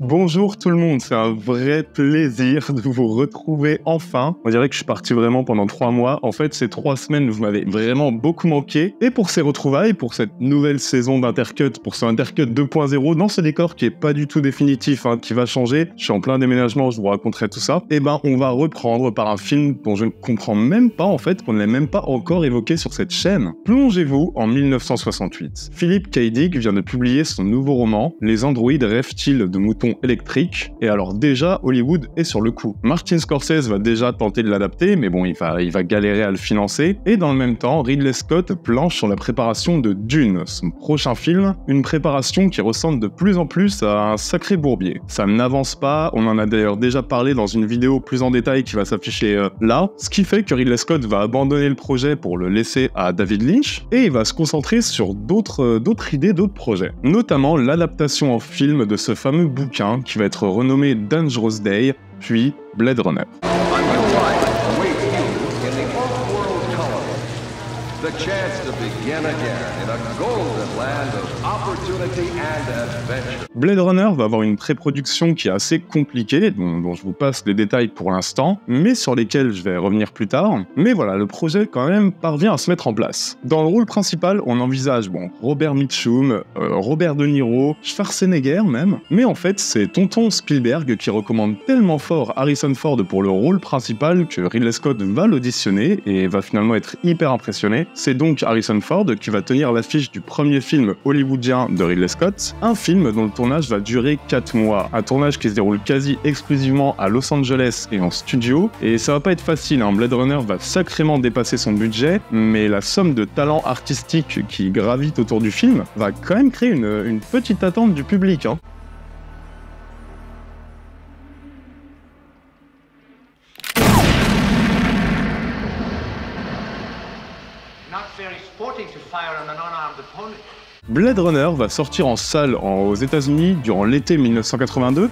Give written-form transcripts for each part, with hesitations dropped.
Bonjour tout le monde, c'est un vrai plaisir de vous retrouver enfin. On dirait que je suis parti vraiment pendant 3 mois. En fait, ces 3 semaines, vous m'avez vraiment beaucoup manqué. Et pour ces retrouvailles, pour cette nouvelle saison d'Intercut, pour ce Intercut 2.0, dans ce décor qui est pas du tout définitif, qui va changer, je suis en plein déménagement, je vous raconterai tout ça, et on va reprendre par un film dont je ne comprends même pas, en fait, qu'on ne l'a même pas encore évoqué sur cette chaîne. Plongez-vous en 1968. Philip K. Dick vient de publier son nouveau roman, Les androïdes rêvent-ils de moutons électriques, et alors déjà Hollywood est sur le coup. Martin Scorsese va déjà tenter de l'adapter, mais bon, il va galérer à le financer, et dans le même temps, Ridley Scott planche sur la préparation de Dune, son prochain film, une préparation qui ressemble de plus en plus à un sacré bourbier. Ça n'avance pas, on en a d'ailleurs déjà parlé dans une vidéo plus en détail qui va s'afficher là, ce qui fait que Ridley Scott va abandonner le projet pour le laisser à David Lynch, et il va se concentrer sur d'autres idées, d'autres projets, notamment l'adaptation en film de ce fameux bouquin qui va être renommé Dangerous Day, puis Blade Runner. The chance to begin again in a golden land of opportunity and adventure. Blade Runner va avoir une pré-production qui est assez compliquée, dont je vous passe les détails pour l'instant, mais sur lesquels je vais revenir plus tard. Mais voilà, le projet quand même parvient à se mettre en place. Dans le rôle principal, on envisage Robert Mitchum, Robert De Niro, Schwarzenegger même, mais en fait c'est tonton Spielberg qui recommande tellement fort Harrison Ford pour le rôle principal que Ridley Scott va l'auditionner et va finalement être hyper impressionné. C'est donc Harrison Ford qui va tenir l'affiche du premier film hollywoodien de Ridley Scott, un film dont le tournage va durer 4 mois. Un tournage qui se déroule quasi exclusivement à Los Angeles et en studio, et ça va pas être facile, Blade Runner va sacrément dépasser son budget, mais la somme de talents artistiques qui gravitent autour du film va quand même créer une petite attente du public. Blade Runner va sortir en salle aux États-Unis durant l'été 1982.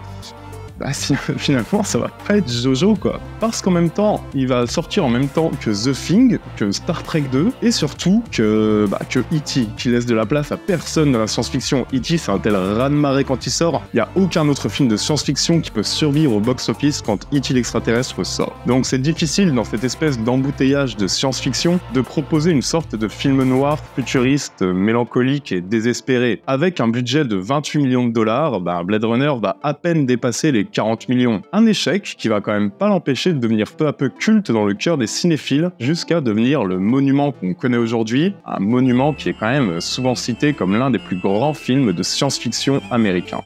Finalement, ça va pas être Jojo, quoi. Parce qu'en même temps, il va sortir en même temps que The Thing, que Star Trek 2, et surtout que E.T., qui laisse de la place à personne dans la science-fiction. E.T., c'est un tel raz-de-marée quand il sort, il y a aucun autre film de science-fiction qui peut survivre au box-office quand E.T. l'extraterrestre sort. Donc c'est difficile, dans cette espèce d'embouteillage de science-fiction, de proposer une sorte de film noir, futuriste, mélancolique et désespéré. Avec un budget de 28 millions de dollars, Blade Runner va à peine dépasser les 40 millions. Un échec qui va quand même pas l'empêcher de devenir peu à peu culte dans le cœur des cinéphiles, jusqu'à devenir le monument qu'on connaît aujourd'hui, un monument qui est quand même souvent cité comme l'un des plus grands films de science-fiction américains.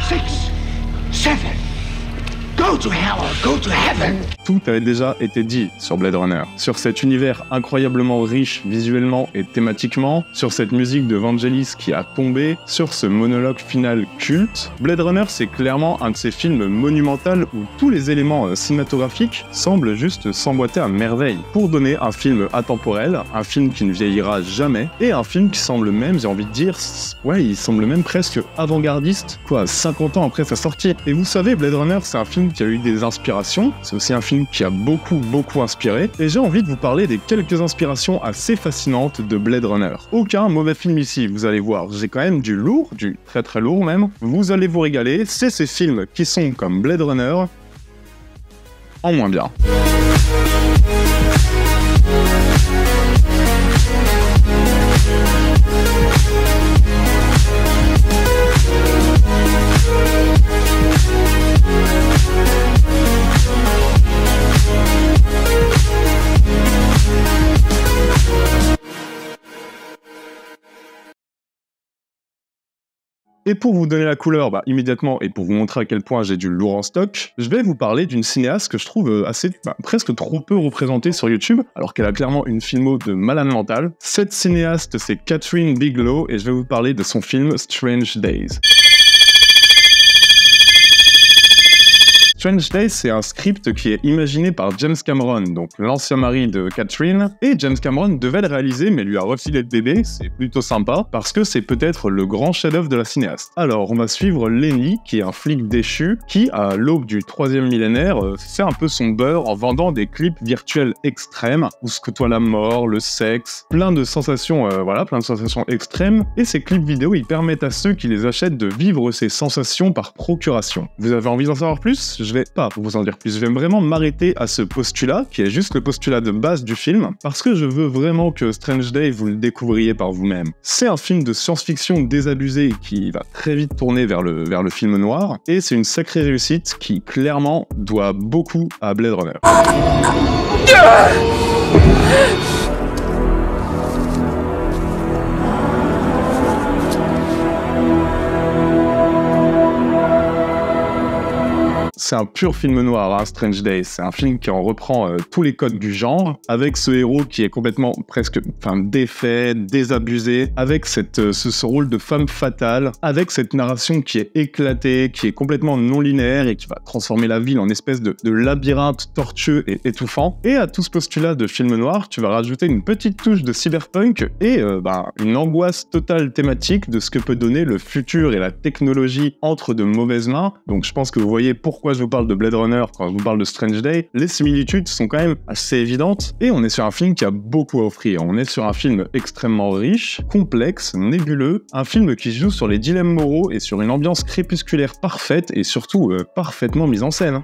6, 7, go to hell or go to heaven. Tout avait déjà été dit sur Blade Runner, sur cet univers incroyablement riche visuellement et thématiquement, sur cette musique de Vangelis qui a tombé, sur ce monologue final culte. Blade Runner, c'est clairement un de ces films monumentaux où tous les éléments cinématographiques semblent juste s'emboîter à merveille, pour donner un film atemporel, un film qui ne vieillira jamais, et un film qui semble même, j'ai envie de dire, il semble même presque avant-gardiste, 50 ans après sa sortie. Et vous savez, Blade Runner, c'est un film qui a eu des inspirations, c'est aussi un film qui a beaucoup inspiré, et j'ai envie de vous parler des quelques inspirations assez fascinantes de Blade Runner. Aucun mauvais film ici, vous allez voir, j'ai quand même du lourd, du très lourd même, vous allez vous régaler, c'est ces films qui sont comme Blade Runner, en moins bien. Et pour vous donner la couleur immédiatement et pour vous montrer à quel point j'ai du lourd en stock, je vais vous parler d'une cinéaste que je trouve presque trop peu représentée sur YouTube, alors qu'elle a clairement une filmo de malade mental. Cette cinéaste, c'est Kathryn Bigelow et je vais vous parler de son film Strange Days. Strange Days, c'est un script qui est imaginé par James Cameron, donc l'ancien mari de Catherine, et James Cameron devait le réaliser, mais lui a refilé le bébé, c'est plutôt sympa, parce que c'est peut-être le grand chef-d'œuvre de la cinéaste. Alors, on va suivre Lenny, qui est un flic déchu, qui, à l'aube du 3e millénaire, fait un peu son beurre en vendant des clips virtuels extrêmes, où se côtoie la mort, le sexe, plein de sensations, plein de sensations extrêmes, et ces clips vidéo, ils permettent à ceux qui les achètent de vivre ces sensations par procuration. Vous avez envie d'en savoir plus? Je vais pas vous en dire plus, je vais vraiment m'arrêter à ce postulat, qui est juste le postulat de base du film, parce que je veux vraiment que Strange Days, vous le découvriez par vous-même. C'est un film de science-fiction désabusé qui va très vite tourner vers le film noir, et c'est une sacrée réussite qui, clairement, doit beaucoup à Blade Runner. C'est un pur film noir, hein, Strange Days. C'est un film qui en reprend tous les codes du genre, avec ce héros qui est complètement défait, désabusé, avec ce rôle de femme fatale, avec cette narration qui est éclatée, qui est complètement non linéaire et qui va transformer la ville en espèce de labyrinthe tortueux et étouffant. Et à tout ce postulat de film noir, tu vas rajouter une petite touche de cyberpunk et une angoisse totale thématique de ce que peut donner le futur et la technologie entre de mauvaises mains. Donc je pense que vous voyez pourquoi je vous parle de Blade Runner quand je vous parle de Strange Day. Les similitudes sont quand même assez évidentes et on est sur un film qui a beaucoup à offrir. On est sur un film extrêmement riche, complexe, nébuleux, un film qui joue sur les dilemmes moraux et sur une ambiance crépusculaire parfaite et surtout parfaitement mise en scène.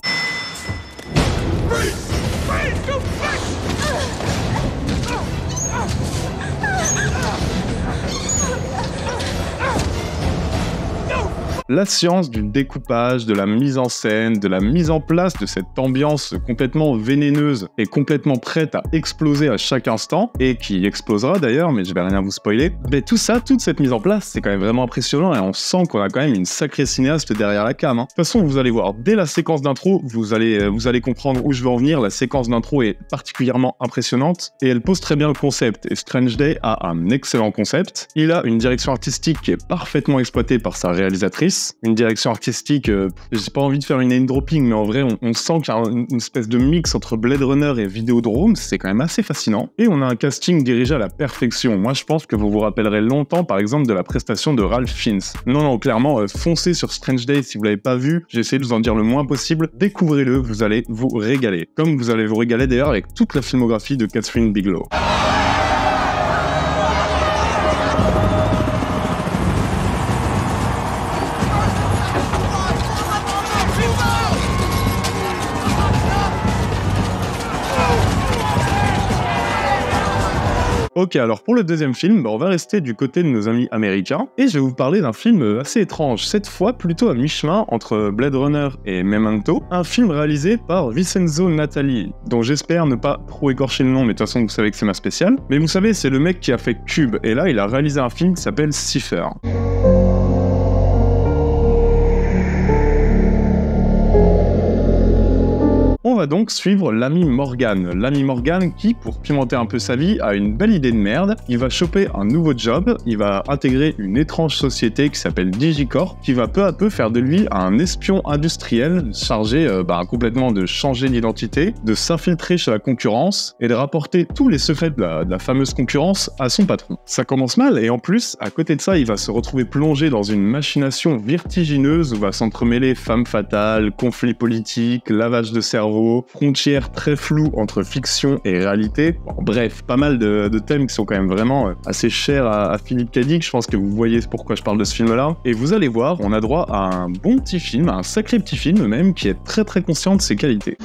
La science du découpage, de la mise en scène, de la mise en place de cette ambiance complètement vénéneuse et complètement prête à exploser à chaque instant, et qui explosera d'ailleurs, mais je vais rien vous spoiler. Mais tout ça, toute cette mise en place, c'est quand même vraiment impressionnant et on sent qu'on a quand même une sacrée cinéaste derrière la cam. De toute façon, vous allez voir, dès la séquence d'intro, vous allez comprendre où je veux en venir. La séquence d'intro est particulièrement impressionnante et elle pose très bien le concept. Et Strange Day a un excellent concept. Il a une direction artistique qui est parfaitement exploitée par sa réalisatrice. Une direction artistique, j'ai pas envie de faire une name dropping, mais en vrai, on sent qu'il y a une espèce de mix entre Blade Runner et Vidéodrome, c'est quand même assez fascinant. Et on a un casting dirigé à la perfection. Moi, je pense que vous vous rappellerez longtemps, par exemple, de la prestation de Ralph Fiennes. Non, clairement, foncez sur Strange Days si vous l'avez pas vu. J'ai essayé de vous en dire le moins possible. Découvrez-le, vous allez vous régaler. Comme vous allez vous régaler d'ailleurs avec toute la filmographie de Catherine Bigelow. Ok, alors pour le deuxième film, on va rester du côté de nos amis américains, et je vais vous parler d'un film assez étrange, cette fois plutôt à mi-chemin entre Blade Runner et Memento, un film réalisé par Vincenzo Natali, dont j'espère ne pas trop écorcher le nom, mais de toute façon vous savez que c'est ma spéciale. Mais vous savez, c'est le mec qui a fait Cube, et là il a réalisé un film qui s'appelle Cipher. On va donc suivre l'ami Morgan. L'ami Morgan qui, pour pimenter un peu sa vie, a une belle idée de merde. Il va choper un nouveau job, il va intégrer une étrange société qui s'appelle Digicorp, qui va peu à peu faire de lui un espion industriel chargé complètement de changer d'identité, de s'infiltrer chez la concurrence et de rapporter tous les secrets de la fameuse concurrence à son patron. Ça commence mal et en plus, à côté de ça, il va se retrouver plongé dans une machination vertigineuse où va s'entremêler femme fatale, conflits politiques, lavage de cerveau, frontières très floues entre fiction et réalité. Bon, bref, pas mal de thèmes qui sont quand même vraiment assez chers à Philippe Cadic. Je pense que vous voyez pourquoi je parle de ce film-là. Et vous allez voir, on a droit à un bon petit film, un sacré petit film même, qui est très très conscient de ses qualités.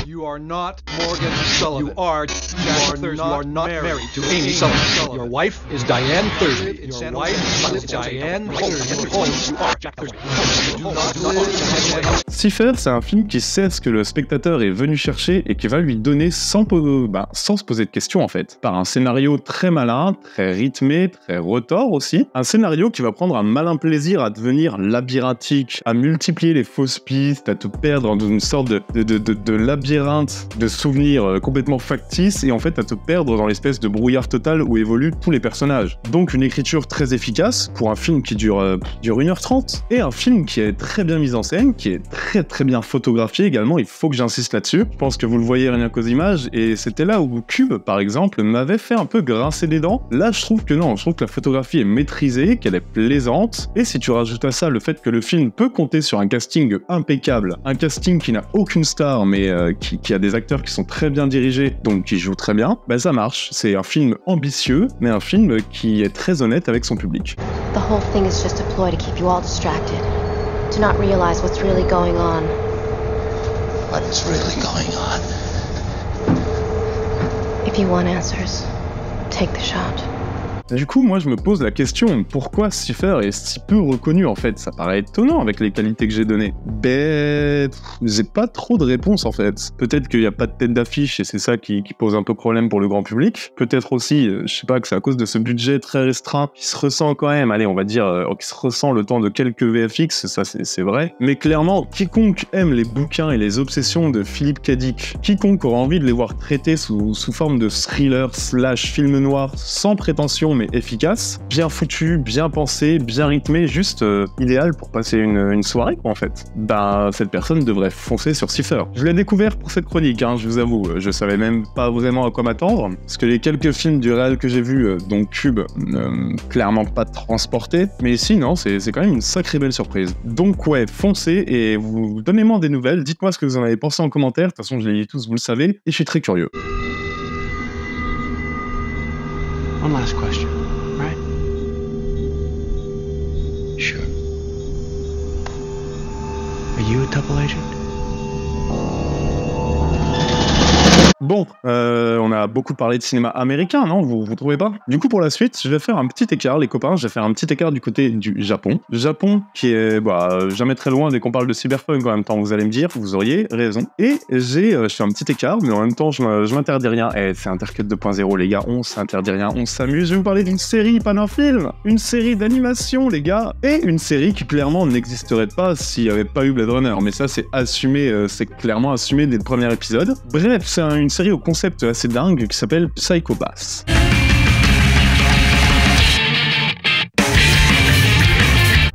You are not Morgan Sullivan. You are Thursby. You are not married to Amy Sullivan. Your wife is Diane Thursby. Your wife is Diane Thursby. You are Jack Thursby. You do not live. Cipher, c'est un film qui sait ce que le spectateur est venu chercher et qui va lui donner sans se poser de questions en fait. Par un scénario très malin, très rythmé, très retors aussi. Un scénario qui va prendre un malin plaisir à devenir labyrinthique, à multiplier les fausses pistes, à te perdre dans une sorte de labyrinthe labyrinthe de souvenirs complètement factices et en fait à te perdre dans l'espèce de brouillard total où évoluent tous les personnages. Donc une écriture très efficace pour un film qui dure 1h30 et un film qui est très bien mis en scène, qui est très très bien photographié également, il faut que j'insiste là-dessus. Je pense que vous le voyez rien qu'aux images et c'était là où Cube par exemple m'avait fait un peu grincer des dents. Là je trouve que non, je trouve que la photographie est maîtrisée, qu'elle est plaisante et si tu rajoutes à ça le fait que le film peut compter sur un casting impeccable, un casting qui n'a aucune star mais qui a des acteurs qui sont très bien dirigés, donc qui jouent très bien, bah ça marche. C'est un film ambitieux, mais un film qui est très honnête avec son public. The whole thing is just a ploy to keep you all distracted, to not realize what's really going on. What is really going on? If you want answers, take the shot. Du coup, moi, je me pose la question, pourquoi Cipher est si peu reconnu, en fait? Ça paraît étonnant avec les qualités que j'ai données. Ben, j'ai pas trop de réponse, en fait. Peut-être qu'il n'y a pas de tête d'affiche et c'est ça qui pose un peu problème pour le grand public. Peut-être aussi, je sais pas, que c'est à cause de ce budget très restreint qui se ressent quand même, allez, on va dire, qui se ressent le temps de quelques VFX, ça c'est vrai. Mais clairement, quiconque aime les bouquins et les obsessions de Philippe K. Dick, quiconque aura envie de les voir traités sous forme de thriller / film noir, sans prétention, mais efficace, bien foutu, bien pensé, bien rythmé, juste idéal pour passer une soirée quoi en fait. Ben cette personne devrait foncer sur Cipher. Je l'ai découvert pour cette chronique, je vous avoue, je savais même pas vraiment à quoi m'attendre, parce que les quelques films du réal que j'ai vus, dont Cube, clairement pas transporté, mais ici non, c'est quand même une sacrée belle surprise. Donc ouais, foncez et vous donnez-moi des nouvelles, dites-moi ce que vous en avez pensé en commentaire, de toute façon je les lis tous, vous le savez, et je suis très curieux. One last question, right? Sure. Are you a double agent? Bon, on a beaucoup parlé de cinéma américain, non? Vous trouvez pas? Du coup, pour la suite, je vais faire un petit écart, les copains, je vais faire un petit écart du côté du Japon. Japon qui est, jamais très loin dès qu'on parle de cyberpunk en même temps, vous allez me dire, vous auriez raison. Et je fais un petit écart, mais en même temps, je m'interdis rien. Eh, c'est Intercut 2.0, les gars, on s'interdit rien, on s'amuse. Je vais vous parler d'une série, pas d'un film, une série d'animation, les gars, et une série qui clairement n'existerait pas s'il n'y avait pas eu Blade Runner. Mais ça, c'est assumé, c'est clairement assumé dès le premier épisode. Bref, c'est une série au concept assez dingue qui s'appelle Psycho Pass.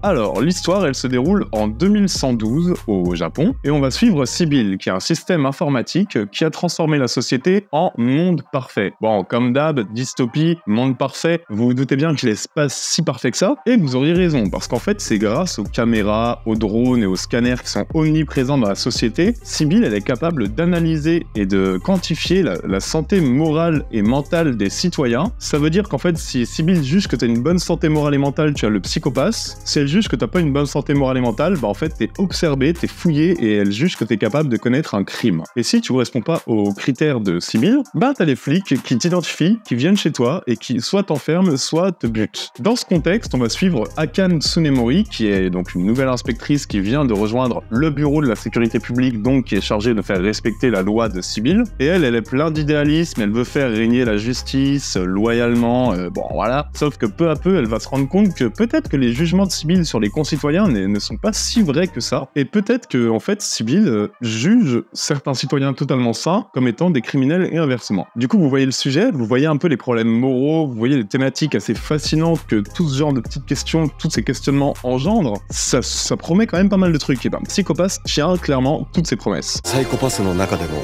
Alors, l'histoire, elle se déroule en 2112 au Japon, et on va suivre Sibyl, qui est un système informatique qui a transformé la société en monde parfait. Bon, comme d'hab, dystopie, monde parfait, vous vous doutez bien qu'il n'est pas si parfait que ça, et vous auriez raison, parce qu'en fait, c'est grâce aux caméras, aux drones et aux scanners qui sont omniprésents dans la société, Sibyl, elle est capable d'analyser et de quantifier la santé morale et mentale des citoyens. Ça veut dire qu'en fait, si Sibyl juge que tu as une bonne santé morale et mentale, tu as le psychopasse. Si elle juge que t'as pas une bonne santé morale et mentale, en fait t'es observé, t'es fouillé et elle juge que t'es capable de connaître un crime. Et si tu corresponds pas aux critères de Sibyl, t'as les flics qui t'identifient, qui viennent chez toi et qui soit t'enferment, soit te butent. Dans ce contexte, on va suivre Akane Tsunemori, qui est donc une nouvelle inspectrice qui vient de rejoindre le bureau de la sécurité publique, donc qui est chargée de faire respecter la loi de Sibyl. Et elle est plein d'idéalisme, elle veut faire régner la justice loyalement, voilà. Sauf que peu à peu, elle va se rendre compte que peut-être que les jugements de Sibyl sur les concitoyens ne sont pas si vrais que ça, et peut-être que en fait Sibyl juge certains citoyens totalement sains comme étant des criminels et inversement. Du coup, vous voyez le sujet, vous voyez un peu les problèmes moraux, vous voyez les thématiques assez fascinantes que tout ce genre de petites questions, tous ces questionnements engendrent. Ça promet quand même pas mal de trucs. Et Psycho Pass tient clairement toutes ses promesses. Psycho Pass の中でも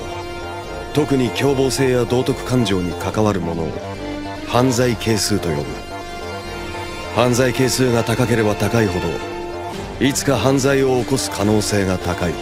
特に凶暴性や道徳感情に関わるものを犯罪係数と呼ぶ。犯罪係数が高ければ高いほどいつか犯罪を起こす可能性が高い。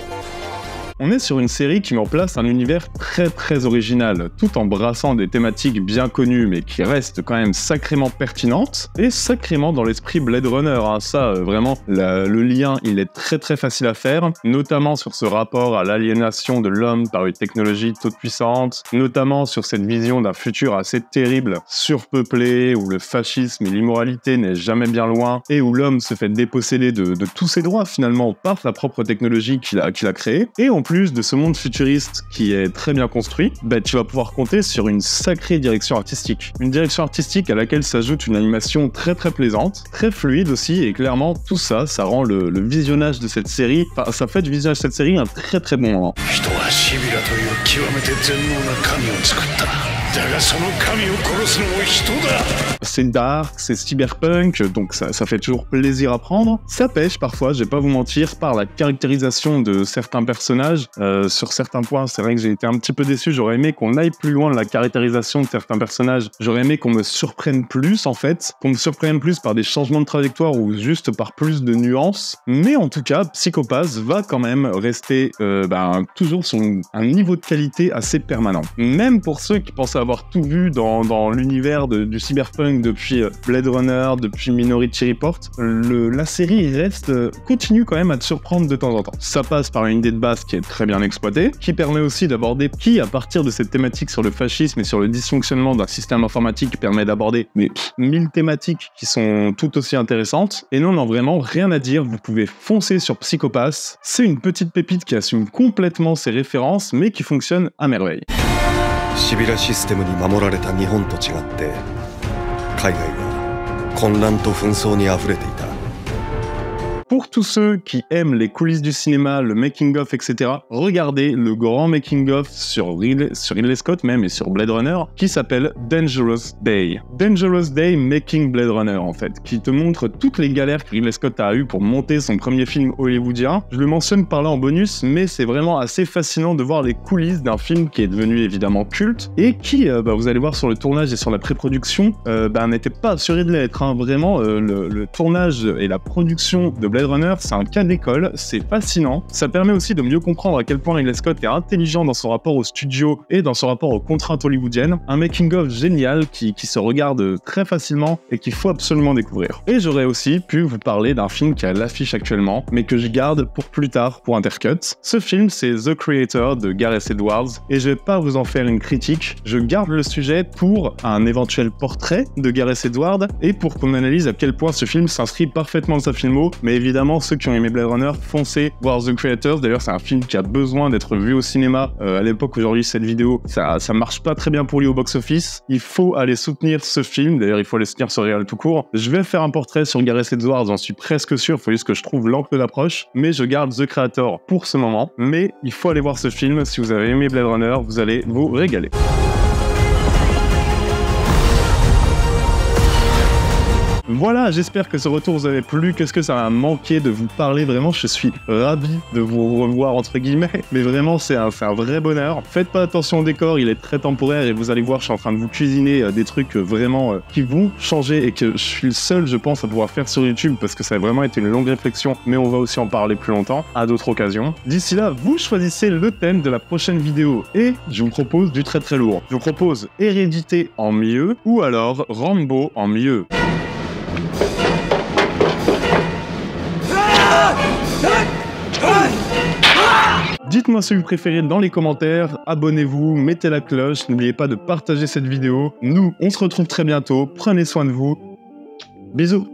On est sur une série qui met en place un univers très très original, tout en brassant des thématiques bien connues mais qui restent quand même sacrément pertinentes et sacrément dans l'esprit Blade Runner. Ça, vraiment, le lien, il est très très facile à faire, notamment sur ce rapport à l'aliénation de l'homme par une technologie toute puissante, notamment sur cette vision d'un futur assez terrible, surpeuplé, où le fascisme et l'immoralité n'est jamais bien loin et où l'homme se fait déposséder de tous ses droits finalement par sa propre technologie qu'il a créée. Et en plus de ce monde futuriste qui est très bien construit, tu vas pouvoir compter sur une sacrée direction artistique. Une direction artistique à laquelle s'ajoute une animation très très plaisante, très fluide aussi, et clairement tout ça, ça rend le visionnage de cette série, ça fait du visionnage de cette série un très très bon moment. 全能な神を作った。だがその神を殺すのも人だ。C'est dark, c'est cyberpunk, donc ça fait toujours plaisir à prendre. Ça pêche parfois, je vais pas vous mentir, par la caractérisation de certains personnages. Sur certains points, c'est vrai que j'ai été un petit peu déçu. J'aurais aimé qu'on aille plus loin de la caractérisation de certains personnages. J'aurais aimé qu'on me surprenne plus, en fait. Qu'on me surprenne plus par des changements de trajectoire ou juste par plus de nuances. Mais en tout cas, Psycho-Pass va quand même rester toujours sur un niveau de qualité assez permanent. Même pour ceux qui pensaient avoir tout vu dans l'univers du cyberpunk depuis Blade Runner, depuis Minority Report, la série continue quand même à te surprendre de temps en temps. Ça passe par une idée de base qui est très bien exploitée, qui permet aussi d'aborder, à partir de cette thématique sur le fascisme et sur le dysfonctionnement d'un système informatique, permet d'aborder 1000 thématiques qui sont tout aussi intéressantes. Et non, vraiment rien à dire, vous pouvez foncer sur Psycho-Pass. C'est une petite pépite qui assume complètement ses références, mais qui fonctionne à merveille. シビラシステムに守られた日本と違って海外は混乱と紛争にあふれていた。 Pour tous ceux qui aiment les coulisses du cinéma, le making-of, etc., regardez le grand making-of sur Ridley Scott même et sur Blade Runner, qui s'appelle Dangerous Day. Dangerous Day Making Blade Runner, en fait, qui te montre toutes les galères que Ridley Scott a eues pour monter son premier film hollywoodien. Je le mentionne par là en bonus, mais c'est vraiment assez fascinant de voir les coulisses d'un film qui est devenu évidemment culte, et qui, vous allez voir sur le tournage et sur la pré-production, n'était pas assuré de l'être. Hein. Vraiment, le tournage et la production de Blade Runner, c'est un cas d'école, c'est fascinant. Ça permet aussi de mieux comprendre à quel point Ridley Scott est intelligent dans son rapport au studio et dans son rapport aux contraintes hollywoodiennes. Un making-of génial qui se regarde très facilement et qu'il faut absolument découvrir. Et j'aurais aussi pu vous parler d'un film qui est à l'affiche actuellement, mais que je garde pour plus tard pour Intercut. Ce film, c'est The Creator de Gareth Edwards, et je vais pas vous en faire une critique, je garde le sujet pour un éventuel portrait de Gareth Edwards et pour qu'on analyse à quel point ce film s'inscrit parfaitement dans sa filmo, mais évidemment, ceux qui ont aimé Blade Runner, foncez voir The Creators. D'ailleurs, c'est un film qui a besoin d'être vu au cinéma. À l'époque où j'enregistre cette vidéo, ça marche pas très bien pour lui au box-office. Il faut aller soutenir ce film. D'ailleurs, il faut aller soutenir ce réal tout court. Je vais faire un portrait sur Gareth Edwards, j'en suis presque sûr. Il faut juste que je trouve l'angle d'approche. Mais je garde The Creator pour ce moment. Mais il faut aller voir ce film. Si vous avez aimé Blade Runner, vous allez vous régaler. Voilà, j'espère que ce retour vous avait plu. Qu'est-ce que ça m'a manqué de vous parler. Vraiment, je suis ravi de vous revoir, entre guillemets. Mais vraiment, c'est un vrai bonheur. Faites pas attention au décor, il est très temporaire. Et vous allez voir, je suis en train de vous cuisiner des trucs vraiment qui vont changer. Et que je suis le seul, je pense, à pouvoir faire sur YouTube. Parce que ça a vraiment été une longue réflexion. Mais on va aussi en parler plus longtemps, à d'autres occasions. D'ici là, vous choisissez le thème de la prochaine vidéo. Et je vous propose du très très lourd. Je vous propose Hérédité en mieux. Ou alors Rambo en mieux. Dites-moi ce que vous préférez dans les commentaires, abonnez-vous, mettez la cloche, n'oubliez pas de partager cette vidéo. Nous, on se retrouve très bientôt, prenez soin de vous, bisous.